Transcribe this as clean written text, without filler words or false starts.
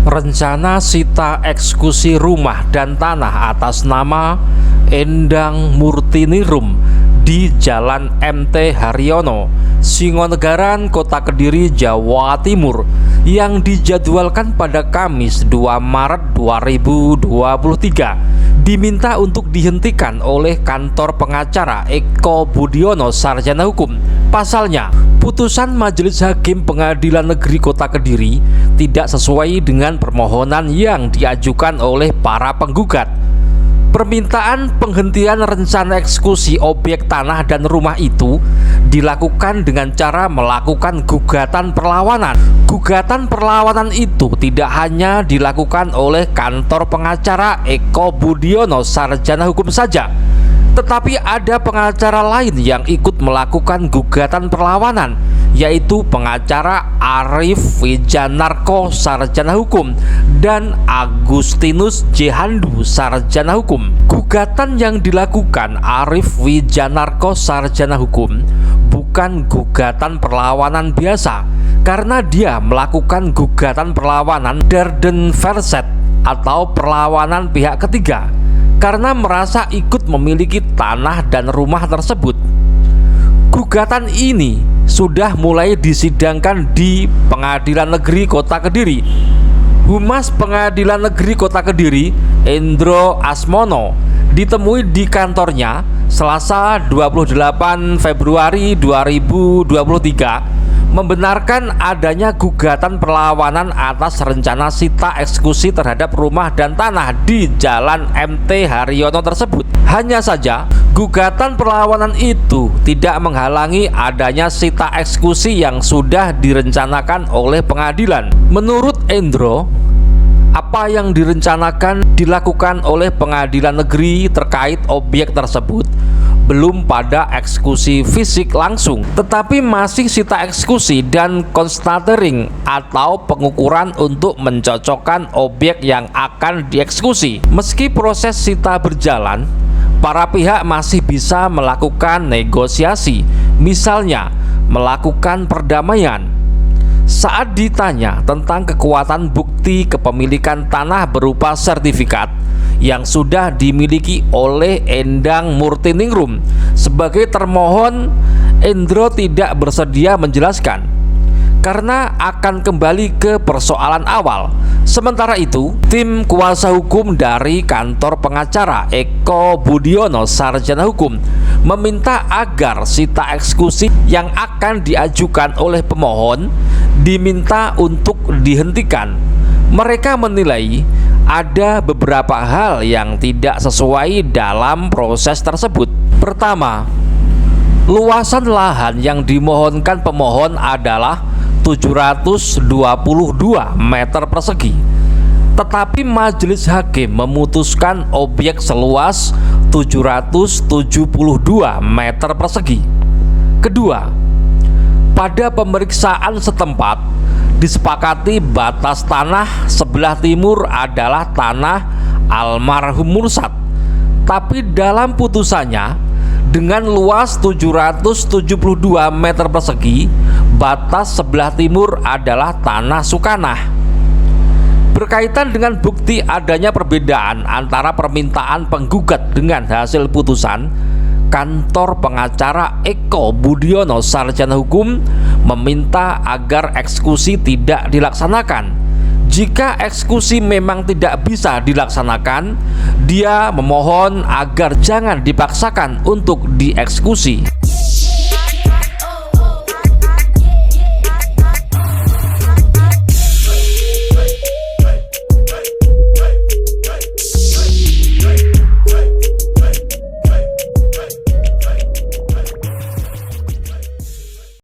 Rencana sita eksekusi rumah dan tanah atas nama Endang Murtinirum di Jalan MT Haryono, Singonegaran, Kota Kediri, Jawa Timur yang dijadwalkan pada Kamis 2 Maret 2023 diminta untuk dihentikan oleh kantor pengacara Eko Budiono Sarjana Hukum. Pasalnya, putusan Majelis Hakim Pengadilan Negeri Kota Kediri tidak sesuai dengan permohonan yang diajukan oleh para penggugat. Permintaan penghentian rencana eksekusi objek tanah dan rumah itu dilakukan dengan cara melakukan gugatan perlawanan. Gugatan perlawanan itu tidak hanya dilakukan oleh kantor pengacara Eko Budiono Sarjana Hukum saja, tetapi ada pengacara lain yang ikut melakukan gugatan perlawanan, yaitu pengacara Arif Wijanarko Sarjana Hukum dan Agustinus Jehandu Sarjana Hukum. Gugatan yang dilakukan Arif Wijanarko Sarjana Hukum bukan gugatan perlawanan biasa, karena dia melakukan gugatan perlawanan derden verset atau perlawanan pihak ketiga, karena merasa ikut memiliki tanah dan rumah tersebut. Gugatan ini sudah mulai disidangkan di Pengadilan Negeri Kota Kediri. Humas Pengadilan Negeri Kota Kediri, Endro Asmono, ditemui di kantornya Selasa 28 Februari 2023 membenarkan adanya gugatan perlawanan atas rencana sita eksekusi terhadap rumah dan tanah di Jalan MT Haryono tersebut. Hanya saja, gugatan perlawanan itu tidak menghalangi adanya sita eksekusi yang sudah direncanakan oleh pengadilan. Menurut Endro, apa yang direncanakan dilakukan oleh pengadilan negeri terkait objek tersebut belum pada eksekusi fisik langsung, tetapi masih sita eksekusi dan constatering atau pengukuran untuk mencocokkan objek yang akan dieksekusi. Meski proses sita berjalan, para pihak masih bisa melakukan negosiasi, misalnya melakukan perdamaian. Saat ditanya tentang kekuatan bukti kepemilikan tanah berupa sertifikat yang sudah dimiliki oleh Endang Murtiningrum sebagai termohon, Endro tidak bersedia menjelaskan karena akan kembali ke persoalan awal. Sementara itu, tim kuasa hukum dari kantor pengacara Eko Budiono Sarjana Hukum meminta agar sita eksekusi yang akan diajukan oleh pemohon diminta untuk dihentikan. Mereka menilai ada beberapa hal yang tidak sesuai dalam proses tersebut. Pertama, luasan lahan yang dimohonkan pemohon adalah 722 meter persegi, tetapi majelis hakim memutuskan objek seluas 772 meter persegi. Kedua, pada pemeriksaan setempat disepakati batas tanah sebelah timur adalah tanah almarhum Mursat, tapi dalam putusannya dengan luas 772 meter persegi, batas sebelah timur adalah tanah Sukanah. Berkaitan dengan bukti adanya perbedaan antara permintaan penggugat dengan hasil putusan, kantor pengacara Eko Budiono Sarjana Hukum meminta agar eksekusi tidak dilaksanakan. Jika eksekusi memang tidak bisa dilaksanakan, dia memohon agar jangan dipaksakan untuk dieksekusi.